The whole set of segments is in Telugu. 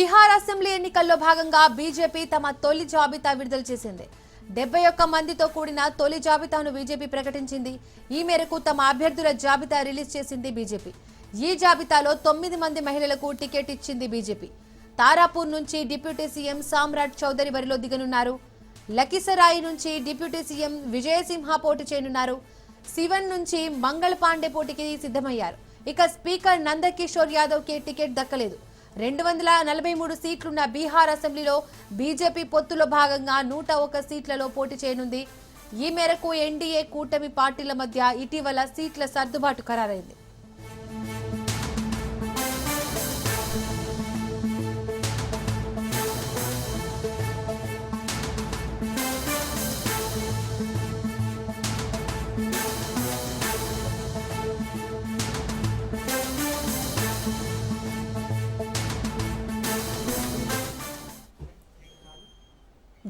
బీహార్ అసెంబ్లీ ఎన్నికల్లో భాగంగా బీజేపీ తమ తొలి జాబితా విడుదల చేసింది. 71 మందితో కూడిన తొలి జాబితాను బీజేపీ ప్రకటించింది. ఈ మేరకు తమ అభ్యర్థుల జాబితా రిలీజ్ చేసింది బీజేపీ. ఈ జాబితాలో 9 మంది మహిళలకు టికెట్ ఇచ్చింది బీజేపీ. తారాపూర్ నుంచి డిప్యూటీ సీఎం సామ్రాట్ చౌదరి బరిలో దిగనున్నారు. లఖీసరాయ్ నుంచి డిప్యూటీ సీఎం విజయసింహ పోటీ చేయనున్నారు. సివన్ నుంచి మంగళ పాండే పోటీకి సిద్ధమయ్యారు. ఇక స్పీకర్ నందకిషోర్ యాదవ్ కి టికెట్ దక్కలేదు. 243 సీట్లున్న బీహార్ అసెంబ్లీలో బీజేపీ పొత్తులో భాగంగా 101 సీట్లలో పోటీ చేయనుంది. ఈ మేరకు ఎన్డీఏ కూటమి పార్టీల మధ్య ఇటీవల సీట్ల సర్దుబాటు ఖరారైంది.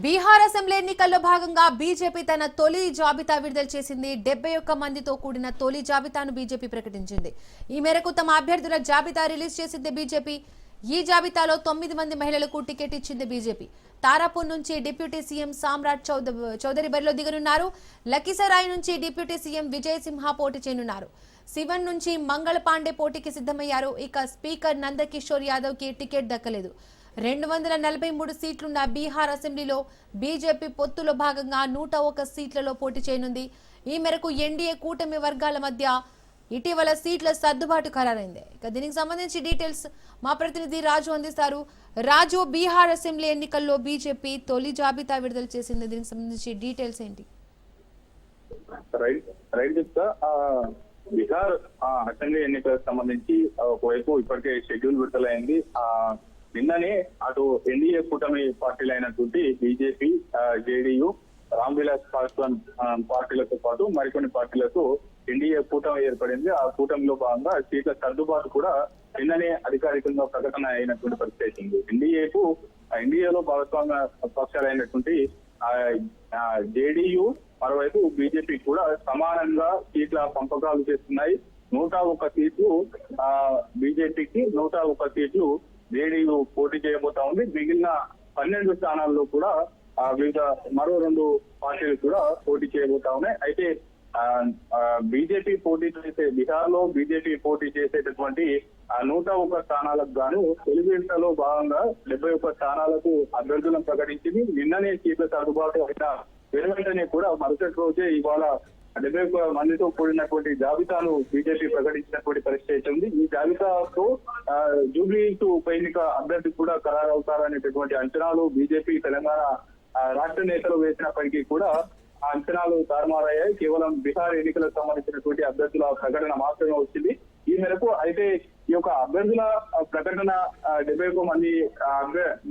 బీహార్ అసెంబ్లీ ఎన్నికల్లో భాగంగా బీజేపీ తన తొలి జాబితా విడుదల చేసింది. 71 మందితో కూడిన తొలి జాబితాను బీజేపీ ప్రకటించింది. ఈ మేరకు తమ అభ్యర్థుల జాబితా రిలీజ్ చేసింది బీజేపీ. ఈ జాబితాలో 9 మంది మహిళలకు టికెట్ ఇచ్చింది బీజేపీ. తారాపూర్ నుంచి డిప్యూటీ సీఎం సామ్రాట్ చౌదరి బరిలో దిగనున్నారు. లఖీసరాయ్ నుంచి డిప్యూటీ సీఎం విజయసింహ పోటీ చేయనున్నారు. సివన్ నుంచి మంగళ పాండే పోటీకి సిద్ధమయ్యారు. ఇక స్పీకర్ నందకిషోర్ యాదవ్ కి టికెట్ దక్కలేదు. 243 సీట్లున్న బీహార్ అసెంబ్లీలో బీజేపీ పొత్తులో భాగంగా 101 సీట్లలో పోటీ చేయనుంది. ఈ మేరకు ఎన్డీఏ కూటమి వర్గాల మధ్య ఇటీవల సీట్ల సర్దుబాటు ఖరారైంది. ఇక దీనికి సంబంధించి డీటెయిల్స్ మా ప్రతినిధి రాజు అందిస్తారు. రాజు, బీహార్ అసెంబ్లీ ఎన్నికల్లో బీజేపీ తొలి జాబితా విడుదల చేసింది. దీనికి సంబంధించి డీటెయిల్స్ ఏంటి? బీహార్ అసెంబ్లీ ఎన్నికలకు సంబంధించి ఒకవైపు ఇప్పటికే షెడ్యూల్ విడుదలైంది. నిన్ననే అటు ఎన్డీఏ కూటమి పార్టీలు అయినటువంటి బీజేపీ, జేడీయూ, రామ్ విలాస్ పాస్వాన్ పార్టీలతో పాటు మరికొన్ని పార్టీలకు ఎన్డీఏ కూటమి ఏర్పడింది. ఆ కూటమిలో భాగంగా సీట్ల సర్దుబాటు కూడా నిన్ననే అధికారికంగా ప్రకటన అయినటువంటి పరిస్థితి ఉంది. ఎన్డీఏలో భాగస్వామ్య పక్షాలైనటువంటి జేడీయూ, మరోవైపు బీజేపీ కూడా సమానంగా సీట్ల పంపకాలు చేస్తున్నాయి. 101 సీట్లు బీజేపీకి, 101 సీట్లు జేడీయూ పోటీ చేయబోతా ఉంది. మిగిలిన 12 స్థానాల్లో కూడా వివిధ మరో 2 పార్టీలు కూడా పోటీ చేయబోతా ఉన్నాయి. అయితే బీజేపీ పోటీ చేసే బీహార్ లో బీజేపీ పోటీ చేసేటటువంటి 101 స్థానాలకు గాను తొలి విడతలో భాగంగా 71 స్థానాలకు అభ్యర్థులను ప్రకటించింది. నిన్ననే సీట్ల సర్దుబాటు అయిన వెనువెంటనే కూడా మరుసటి రోజే ఇవాళ 71 మందితో కూడినటువంటి జాబితాను బీజేపీ ప్రకటించినటువంటి పరిస్థితి ఉంది. ఈ జాబితాతో జూబ్లీ ఉప ఎన్నిక అభ్యర్థి కూడా ఖరారవుతారనేటటువంటి అంచనాలు బీజేపీ తెలంగాణ రాష్ట్ర నేతలు వేసినప్పటికీ కూడా ఆ అంచనాలు తారుమారయ్యాయి. కేవలం బీహార్ ఎన్నికలకు సంబంధించినటువంటి అభ్యర్థుల ప్రకటన మాత్రమే వచ్చింది. ఈ మేరకు అయితే ఈ యొక్క అభ్యర్థుల ప్రకటన 71 మంది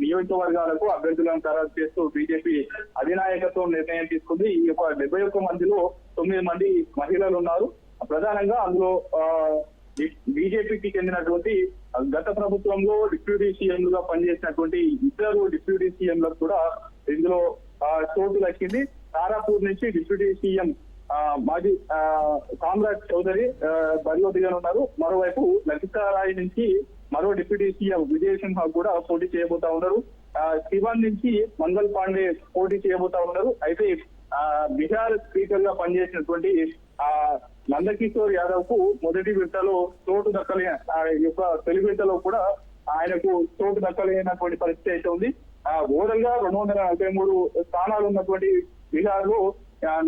నియోజకవర్గాలకు అభ్యర్థులను ఖరారు చేస్తూ బీజేపీ అధినాయకత్వం నిర్ణయం తీసుకుంది. ఈ యొక్క 71 మందిలో 9 మంది మహిళలు ఉన్నారు. ప్రధానంగా అందులో బీజేపీకి చెందినటువంటి గత ప్రభుత్వంలో డిప్యూటీ సీఎంలుగా పనిచేసినటువంటి ఇద్దరు డిప్యూటీ సీఎంలకు కూడా ఇందులో చోటు దక్కింది. తారాపూర్ నుంచి డిప్యూటీ సీఎం మాజీ సామ్రాట్ చౌదరి బరిలో దిగనున్నారు. మరోవైపు లఖీసరాయ్ నుంచి మరో డిప్యూటీ సీఎం విజయసింహ కూడా పోటీ చేయబోతా ఉన్నారు. సివన్ నుంచి మంగళ పాండే పోటీ చేయబోతా ఉన్నారు. అయితే బీహార్ స్పీకర్ గా పనిచేసినటువంటి నందకిషోర్ యాదవ్ కు మొదటి విడతలో చోటు దక్కలే, యొక్క తొలి విడతలో కూడా ఆయనకు చోటు దక్కలేనటువంటి పరిస్థితి అయితే ఉంది. ఓవరాల్ గా 243 స్థానాలు ఉన్నటువంటి బీహార్ లో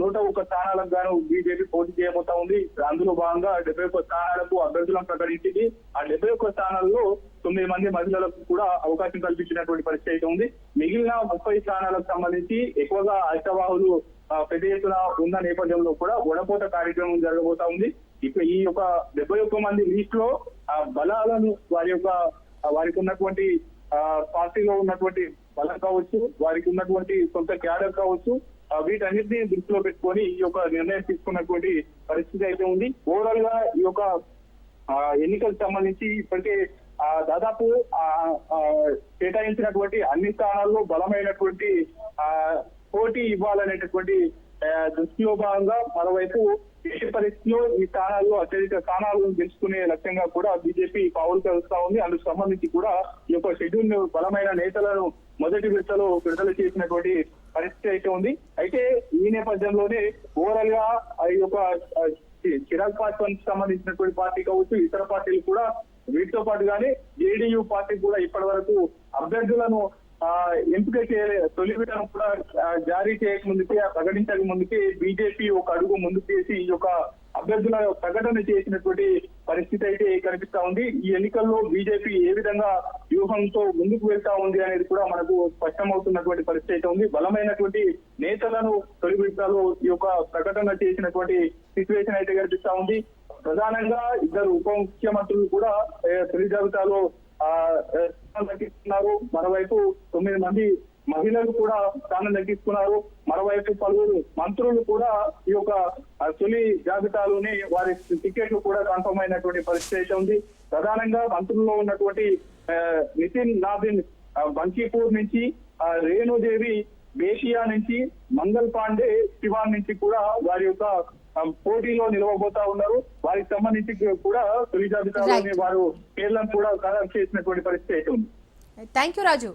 101 స్థానాలకు గాను బీజేపీ పోటీ చేయబోతా ఉంది. అందులో భాగంగా 71 స్థానాలకు అభ్యర్థులను ప్రకటించింది. ఆ 71 స్థానాల్లో 9 మంది మహిళలకు కూడా అవకాశం కల్పించినటువంటి పరిస్థితి అయితే ఉంది. మిగిలిన 30 స్థానాలకు సంబంధించి ఎక్కువగా ఆశావాహులు పెద్ద ఎత్తున ఉన్న నేపథ్యంలో కూడా వడపోత కార్యక్రమం జరగబోతా ఉంది. ఇప్పుడు ఈ యొక్క 71 మంది లిస్ట్ లో బలాలను వారికి ఉన్నటువంటి పార్టీలో ఉన్నటువంటి బలం కావచ్చు, వారికి ఉన్నటువంటి సొంత క్యాడర్ కావచ్చు, వీటన్నిటిని దృష్టిలో పెట్టుకొని ఈ యొక్క నిర్ణయం తీసుకున్నటువంటి పరిస్థితి అయితే ఉంది. ఓవరాల్ గా ఈ యొక్క ఎన్నికలకు సంబంధించి ఇప్పటికే దాదాపు కేటాయించినటువంటి అన్ని స్థానాల్లో బలమైనటువంటి పోటీ ఇవ్వాలనేటటువంటి దృష్టిలో భాగంగా మరోవైపు ఎట్టి పరిస్థితిలో ఈ స్థానాల్లో అత్యధిక స్థానాలను గెలుచుకునే లక్ష్యంగా కూడా బీజేపీ పావులు కలుస్తా ఉంది. అందుకు సంబంధించి కూడా ఈ యొక్క షెడ్యూల్ బలమైన నేతలను మొదటి విడతలో విడుదల చేసినటువంటి పరిస్థితి అయితే ఉంది. అయితే ఈ నేపథ్యంలోనే ఓవరాల్ గా ఈ యొక్క చిరాగ్ పాస్వాన్ సంబంధించినటువంటి పార్టీ కావచ్చు, ఇతర పార్టీలు కూడా వీటితో పాటుగానే జేడీయూ పార్టీ కూడా ఇప్పటి వరకు అభ్యర్థులను ఎంపిక తొలి విడతను కూడా జారీ చేయక ముందుకే, ప్రకటించక ముందుకే బీజేపీ ఒక అడుగు ముందుకు చేసి ఈ యొక్క అభ్యర్థుల ప్రకటన చేసినటువంటి పరిస్థితి అయితే కనిపిస్తా ఉంది. ఈ ఎన్నికల్లో బీజేపీ ఏ విధంగా వ్యూహంతో ముందుకు వెళ్తా ఉంది అనేది కూడా మనకు స్పష్టమవుతున్నటువంటి పరిస్థితి అయితే ఉంది. బలమైనటువంటి నేతలను తొలి విడతలో ఈ యొక్క ప్రకటన చేసినటువంటి సిచ్యువేషన్ అయితే కనిపిస్తా ఉంది. ప్రధానంగా ఇద్దరు ఉప ముఖ్యమంత్రులు కూడా తొలి జాబితాలో దక్కిస్తున్నారు. మరోవైపు 9 మంది మహిళలు కూడా స్థానం దక్కిస్తున్నారు. మరోవైపు పలువురు మంత్రులు కూడా ఈ యొక్క తొలి జాబితాలోనే వారి టికెట్లు కూడా కన్ఫర్మ్ అయినటువంటి పరిస్థితి అయితే ఉంది. ప్రధానంగా మంత్రుల్లో ఉన్నటువంటి నితిన్ నాబిన్ బంకీపూర్ నుంచి, రేణుదేవి బేషియా నుంచి, మంగల్ పాండే శివాన్ నుంచి కూడా వారి యొక్క పోటీలో నిలవబోతా ఉన్నారు. వారికి సంబంధించి కూడా తొలి జాబితాలోని వారు పేర్లను కూడా ఖరారు చేసినటువంటి పరిస్థితి అయితే ఉంది. Thank you Raju.